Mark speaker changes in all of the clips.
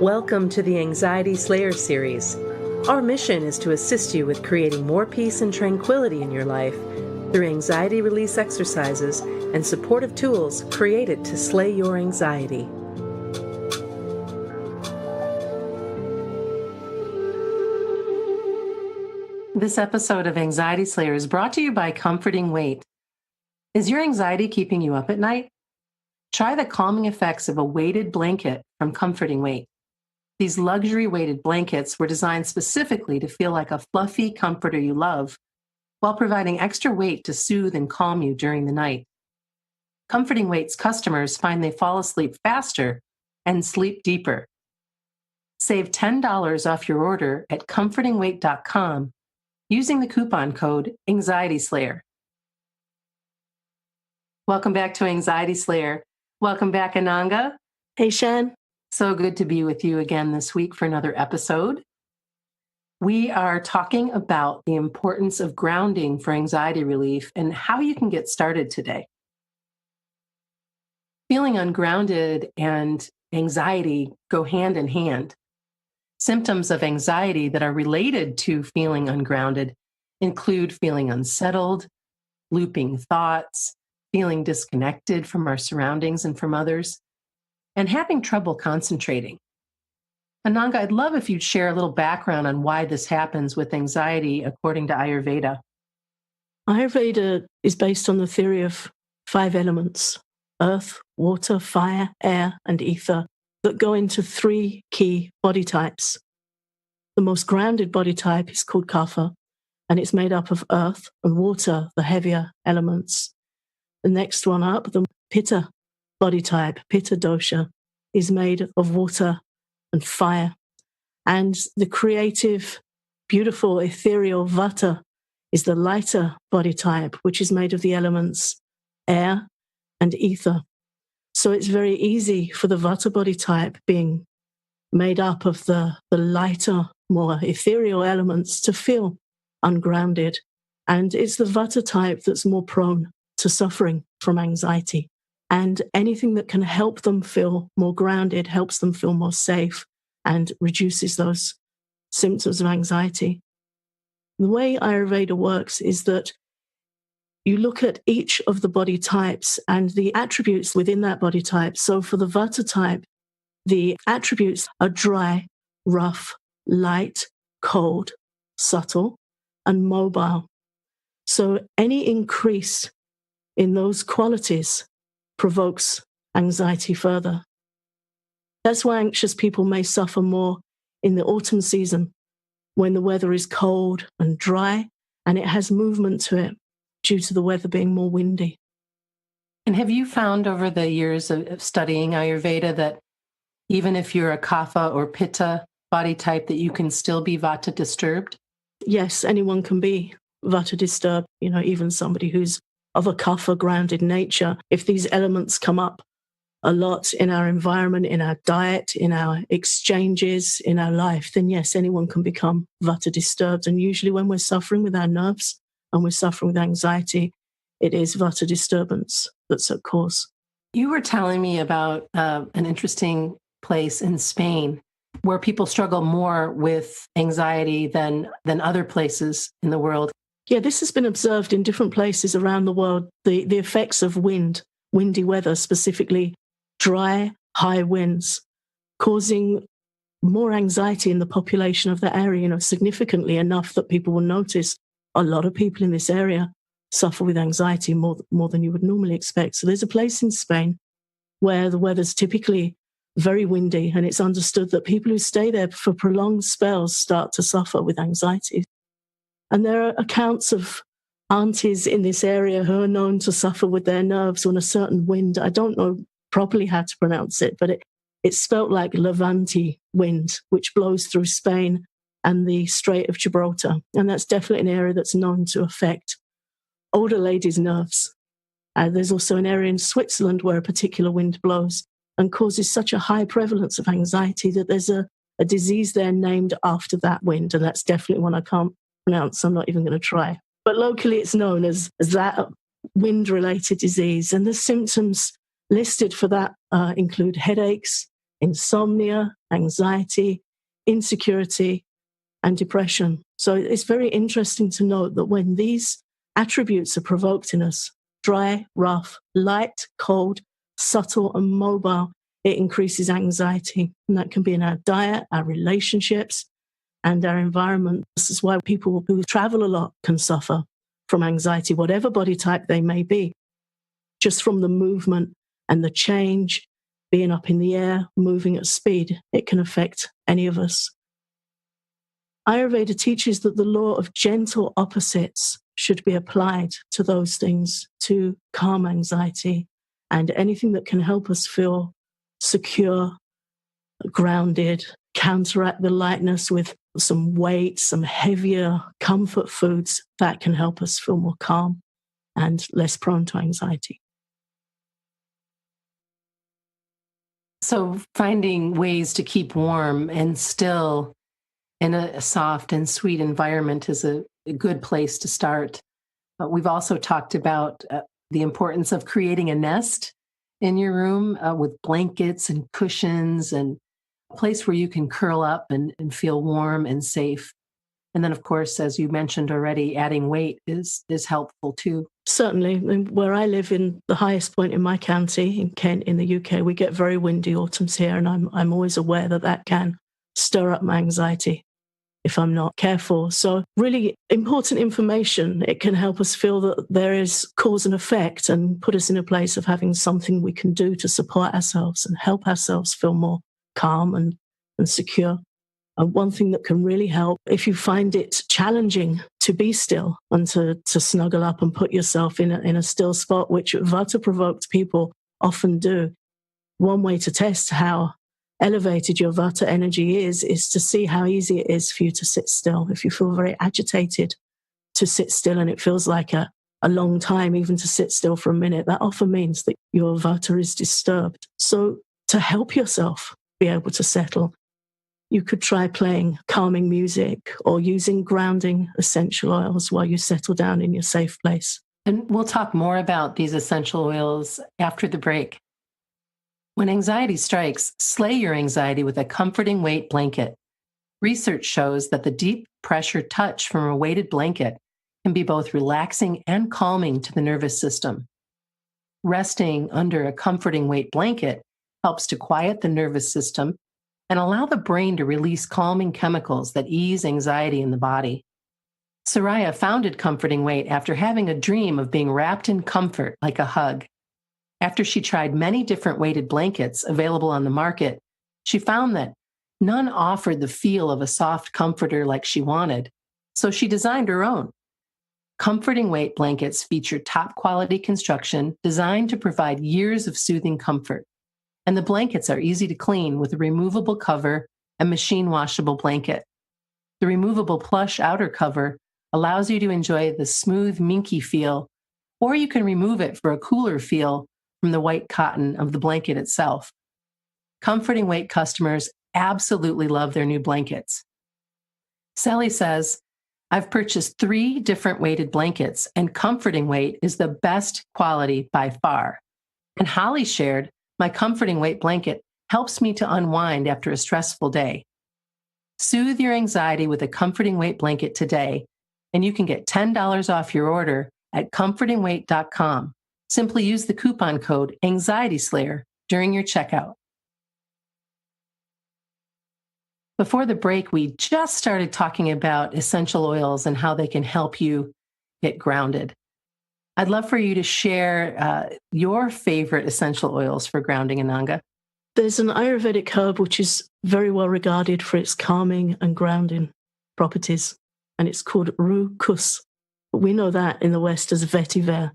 Speaker 1: Welcome to the Anxiety Slayer series. Our mission is to assist you with creating more peace and tranquility in your life through anxiety release exercises and supportive tools created to slay your anxiety. This episode of Anxiety Slayer is brought to you by Comforting Weight. Is your anxiety keeping you up at night? Try the calming effects of a weighted blanket from Comforting Weight. These luxury weighted blankets were designed specifically to feel like a fluffy comforter you love, while providing extra weight to soothe and calm you during the night. Comforting Weight's customers find they fall asleep faster and sleep deeper. Save $10 off your order at comfortingweight.com using the coupon code AnxietySlayer. Welcome back to Anxiety Slayer. Welcome back, Ananga.
Speaker 2: Hey, Shan.
Speaker 1: So good to be with you again this week for another episode. We are talking about the importance of grounding for anxiety relief and how you can get started today. Feeling ungrounded and anxiety go hand in hand. Symptoms of anxiety that are related to feeling ungrounded include feeling unsettled, looping thoughts, feeling disconnected from our surroundings and from others, and having trouble concentrating. Ananga, I'd love if you'd share a little background on why this happens with anxiety according to Ayurveda.
Speaker 2: Ayurveda is based on the theory of 5 elements: earth, water, fire, air, and ether, that go into 3 key body types. The most grounded body type is called Kapha, and it's made up of earth and water, the heavier elements. The next one up, the Pitta body type, Pitta dosha, is made of water and fire. And the creative, beautiful, ethereal Vata is the lighter body type, which is made of the elements air and ether. So it's very easy for the Vata body type, being made up of the lighter, more ethereal elements, to feel ungrounded. And it's the Vata type that's more prone to suffering from anxiety. And anything that can help them feel more grounded helps them feel more safe and reduces those symptoms of anxiety. The way Ayurveda works is that you look at each of the body types and the attributes within that body type. So for the Vata type, the attributes are dry, rough, light, cold, subtle, and mobile. So any increase in those qualities provokes anxiety further. That's why anxious people may suffer more in the autumn season, when the weather is cold and dry and it has movement to it due to the weather being more windy.
Speaker 1: And have you found over the years of studying Ayurveda that even if you're a Kapha or Pitta body type, that you can still be Vata disturbed?
Speaker 2: Yes, anyone can be Vata disturbed, even somebody who's of a Kapha grounded nature. If these elements come up a lot in our environment, in our diet, in our exchanges, in our life, then yes, anyone can become Vata disturbed. And usually when we're suffering with our nerves and we're suffering with anxiety, it is Vata disturbance that's at cause.
Speaker 1: You were telling me about an interesting place in Spain where people struggle more with anxiety than other places in the world.
Speaker 2: Yeah, this has been observed in different places around the world, the effects of windy weather, specifically dry, high winds, causing more anxiety in the population of the area, significantly enough that people will notice a lot of people in this area suffer with anxiety more than you would normally expect. So there's a place in Spain where the weather's typically very windy, and it's understood that people who stay there for prolonged spells start to suffer with anxiety. And there are accounts of aunties in this area who are known to suffer with their nerves on a certain wind. I don't know properly how to pronounce it, but it's spelt like Levante wind, which blows through Spain and the Strait of Gibraltar. And that's definitely an area that's known to affect older ladies' nerves. There's also an area in Switzerland where a particular wind blows and causes such a high prevalence of anxiety that there's a disease there named after that wind. And that's definitely one I can't pronounce. I'm not even going to try. But locally, it's known as that wind-related disease. And the symptoms listed for that include headaches, insomnia, anxiety, insecurity, and depression. So it's very interesting to note that when these attributes are provoked in us, dry, rough, light, cold, subtle, and mobile, it increases anxiety. And that can be in our diet, our relationships, and our environment. This is why people who travel a lot can suffer from anxiety, whatever body type they may be, just from the movement and the change, being up in the air, moving at speed. It can affect any of us. Ayurveda teaches that the law of gentle opposites should be applied to those things to calm anxiety and anything that can help us feel secure, grounded, counteract the lightness with some weight, some heavier comfort foods that can help us feel more calm and less prone to anxiety.
Speaker 1: So finding ways to keep warm and still in a soft and sweet environment is a good place to start. We've also talked about the importance of creating a nest in your room with blankets and cushions and a place where you can curl up and feel warm and safe. And then, of course, as you mentioned already, adding weight is helpful too.
Speaker 2: Certainly. Where I live in the highest point in my county, in Kent, in the UK, we get very windy autumns here, and I'm always aware that can stir up my anxiety if I'm not careful. So really important information. It can help us feel that there is cause and effect and put us in a place of having something we can do to support ourselves and help ourselves feel more calm and secure. And one thing that can really help, if you find it challenging to be still and to snuggle up and put yourself in a still spot, which Vata-provoked people often do, one way to test how elevated your Vata energy is to see how easy it is for you to sit still. If you feel very agitated to sit still and it feels like a long time even to sit still for a minute, that often means that your Vata is disturbed. So to help yourself be able to settle, you could try playing calming music or using grounding essential oils while you settle down in your safe place.
Speaker 1: And we'll talk more about these essential oils after the break. When anxiety strikes, slay your anxiety with a comforting weight blanket. Research shows that the deep pressure touch from a weighted blanket can be both relaxing and calming to the nervous system. Resting under a comforting weight blanket helps to quiet the nervous system and allow the brain to release calming chemicals that ease anxiety in the body. Soraya founded Comforting Weight after having a dream of being wrapped in comfort like a hug. After she tried many different weighted blankets available on the market, she found that none offered the feel of a soft comforter like she wanted, so she designed her own. Comforting Weight blankets feature top quality construction designed to provide years of soothing comfort. And the blankets are easy to clean with a removable cover and machine washable blanket. The removable plush outer cover allows you to enjoy the smooth, minky feel, or you can remove it for a cooler feel from the white cotton of the blanket itself. Comforting Weight customers absolutely love their new blankets. Sally says, I've purchased 3 different weighted blankets, and Comforting Weight is the best quality by far. And Holly shared, my Comforting Weight blanket helps me to unwind after a stressful day. Soothe your anxiety with a Comforting Weight blanket today, and you can get $10 off your order at comfortingweight.com. Simply use the coupon code AnxietySlayer during your checkout. Before the break, we just started talking about essential oils and how they can help you get grounded. I'd love for you to share your favorite essential oils for grounding, Ananga.
Speaker 2: There's an Ayurvedic herb which is very well regarded for its calming and grounding properties, and it's called Rue Kus. We know that in the West as vetiver.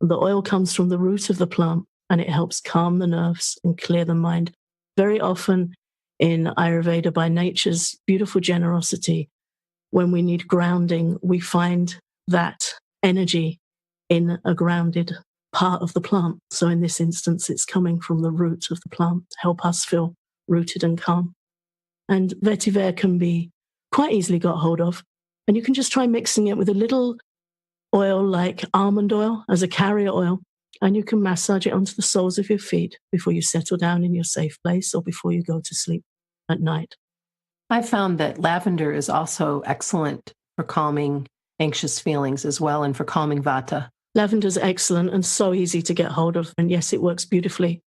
Speaker 2: The oil comes from the root of the plant, and it helps calm the nerves and clear the mind. Very often in Ayurveda, by nature's beautiful generosity, when we need grounding, we find that energy in a grounded part of the plant. So in this instance, it's coming from the root of the plant to help us feel rooted and calm. And vetiver can be quite easily got hold of. And you can just try mixing it with a little oil like almond oil as a carrier oil, And you can massage it onto the soles of your feet before you settle down in your safe place or before you go to sleep at night.
Speaker 1: I found that lavender is also excellent for calming anxious feelings as well and for calming vata.
Speaker 2: Lavender's excellent and so easy to get hold of. And yes, it works beautifully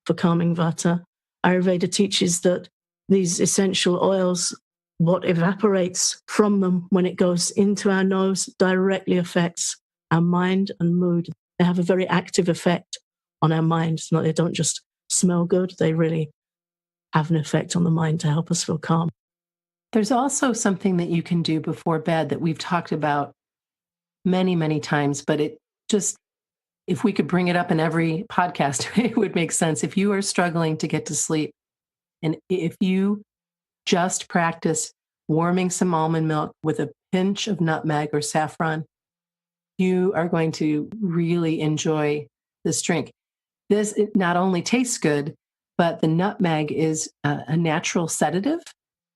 Speaker 2: for calming vata. Ayurveda teaches that these essential oils, what evaporates from them when it goes into our nose, directly affects our mind and mood. They have a very active effect on our mind. They don't just smell good, they really have an effect on the mind to help us feel calm.
Speaker 1: There's also something that you can do before bed that we've talked about many, many times, but it just, if we could bring it up in every podcast, it would make sense. If you are struggling to get to sleep, and if you just practice warming some almond milk with a pinch of nutmeg or saffron, you are going to really enjoy this drink. This, it not only tastes good, but the nutmeg is a natural sedative,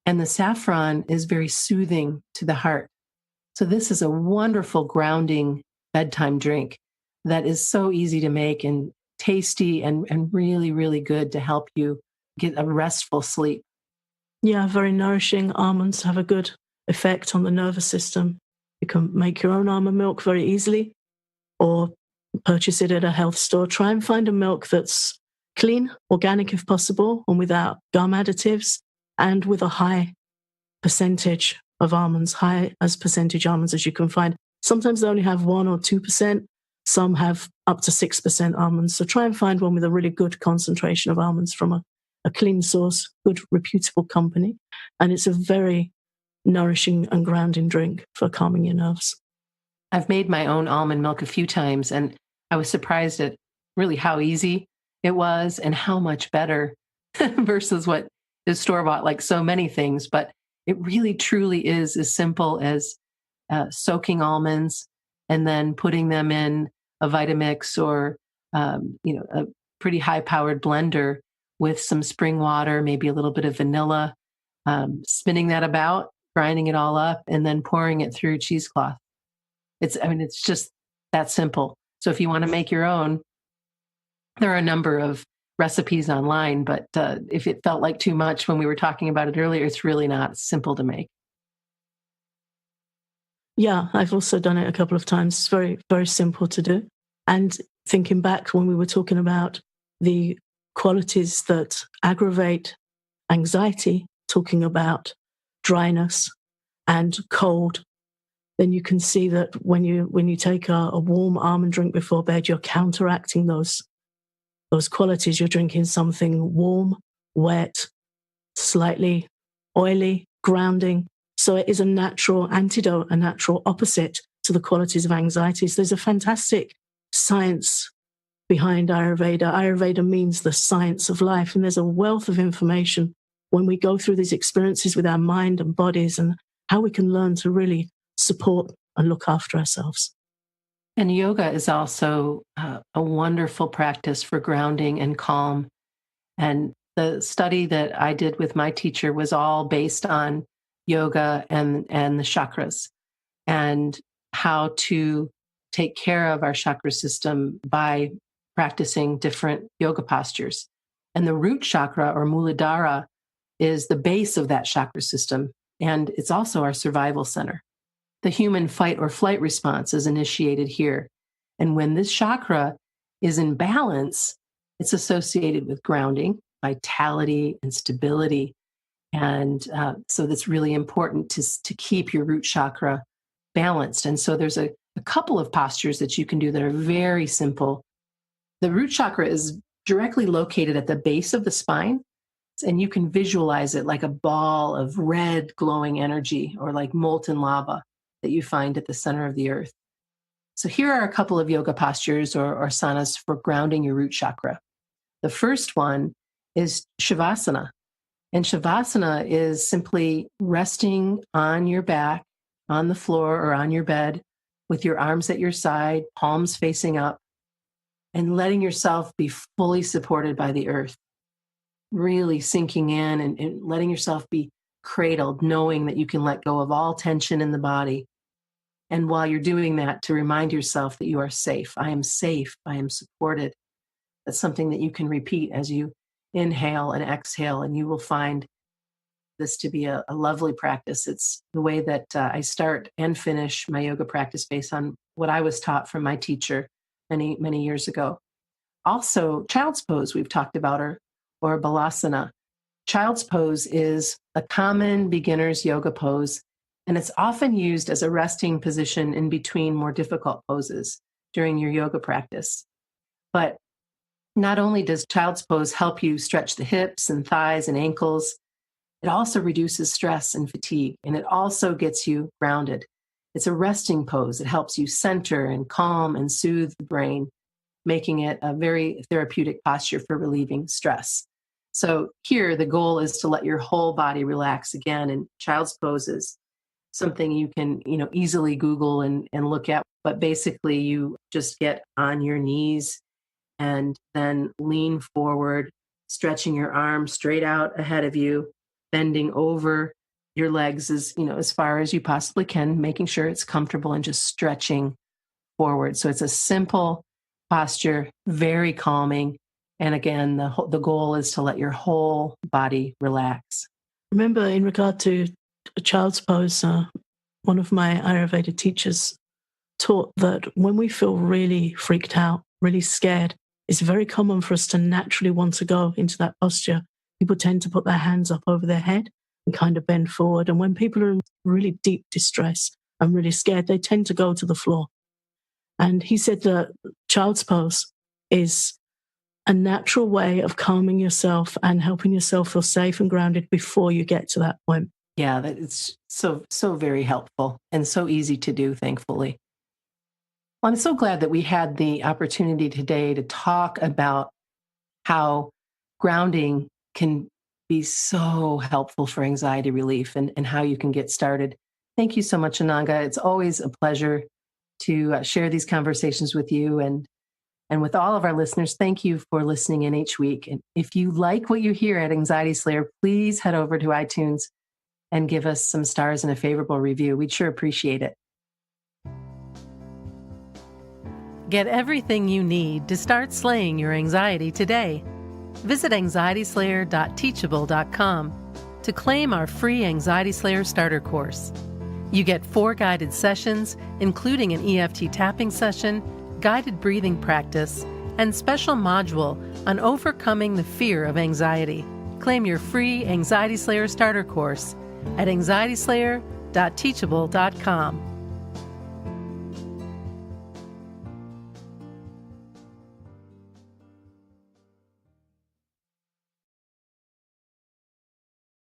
Speaker 1: and the saffron is very soothing to the heart. So this is a wonderful grounding bedtime drink that is so easy to make and tasty and really, really good to help you get a restful sleep.
Speaker 2: Yeah, very nourishing. Almonds have a good effect on the nervous system. You can make your own almond milk very easily or purchase it at a health store. Try and find a milk that's clean, organic if possible, and without gum additives, and with a high percentage of almonds, high as percentage almonds as you can find. Sometimes they only have 1 or 2%. Some have up to 6% almonds. So try and find one with a really good concentration of almonds from a clean source, good, reputable company. And it's a very nourishing and grounding drink for calming your nerves.
Speaker 1: I've made my own almond milk a few times, and I was surprised at really how easy it was and how much better versus what is store-bought, like so many things. But it really, truly is as simple as soaking almonds and then putting them in a Vitamix or, a pretty high-powered blender with some spring water, maybe a little bit of vanilla, spinning that about, grinding it all up, and then pouring it through cheesecloth. It's just that simple. So if you want to make your own, there are a number of recipes online, but if it felt like too much when we were talking about it earlier, it's really not simple to make.
Speaker 2: Yeah, I've also done it a couple of times. It's very, very simple to do. And thinking back when we were talking about the qualities that aggravate anxiety, talking about dryness and cold, then you can see that when you take a warm almond drink before bed, you're counteracting those qualities. You're drinking something warm, wet, slightly oily, grounding. So it is a natural antidote, a natural opposite to the qualities of anxiety. So there's a fantastic science behind Ayurveda. Ayurveda means the science of life. And there's a wealth of information when we go through these experiences with our mind and bodies and how we can learn to really support and look after ourselves.
Speaker 1: And yoga is also a wonderful practice for grounding and calm. And the study that I did with my teacher was all based on yoga and the chakras and how to take care of our chakra system by practicing different yoga postures. And the root chakra, or Muladhara, is the base of that chakra system. And it's also our survival center. The human fight or flight response is initiated here. And when this chakra is in balance, it's associated with grounding, vitality, and stability. And so that's really important to keep your root chakra balanced. And so there's a couple of postures that you can do that are very simple. The root chakra is directly located at the base of the spine, and you can visualize it like a ball of red glowing energy or like molten lava that you find at the center of the earth. So here are a couple of yoga postures or asanas for grounding your root chakra. The first one is Shavasana. And Shavasana is simply resting on your back, on the floor or on your bed with your arms at your side, palms facing up, and letting yourself be fully supported by the earth. Really sinking in and letting yourself be cradled, knowing that you can let go of all tension in the body. And while you're doing that, to remind yourself that you are safe. I am safe. I am supported. That's something that you can repeat as you inhale and exhale, and you will find this to be a lovely practice. It's the way that I start and finish my yoga practice based on what I was taught from my teacher many, many years ago. Also, child's pose we've talked about, or balasana. Child's pose is a common beginner's yoga pose, and it's often used as a resting position in between more difficult poses during your yoga practice. But not only does child's pose help you stretch the hips and thighs and ankles, it also reduces stress and fatigue, and it also gets you grounded. It's a resting pose. It helps you center and calm and soothe the brain, making it a very therapeutic posture for relieving stress. So here, the goal is to let your whole body relax again. And child's pose is something you can, easily Google and look at. But basically, you just get on your knees and then lean forward, stretching your arms straight out ahead of you, bending over your legs as far as you possibly can, making sure it's comfortable and just stretching forward. So it's a simple posture, very calming. And again, the goal is to let your whole body relax.
Speaker 2: Remember, in regard to a child's pose, one of my Ayurveda teachers taught that when we feel really freaked out, really scared, it's very common for us to naturally want to go into that posture. People tend to put their hands up over their head and kind of bend forward. And when people are in really deep distress and really scared, they tend to go to the floor. And he said that child's pose is a natural way of calming yourself and helping yourself feel safe and grounded before you get to that point.
Speaker 1: Yeah, it's so very helpful and so easy to do, thankfully. Well, I'm so glad that we had the opportunity today to talk about how grounding can be so helpful for anxiety relief and how you can get started. Thank you so much, Ananga. It's always a pleasure to share these conversations with you and with all of our listeners. Thank you for listening in each week. And if you like what you hear at Anxiety Slayer, please head over to iTunes and give us some stars and a favorable review. We'd sure appreciate it. Get everything you need to start slaying your anxiety today. Visit anxietyslayer.teachable.com to claim our free Anxiety Slayer starter course. You get 4 guided sessions, including an EFT tapping session, guided breathing practice, and special module on overcoming the fear of anxiety. Claim your free Anxiety Slayer starter course at anxietyslayer.teachable.com.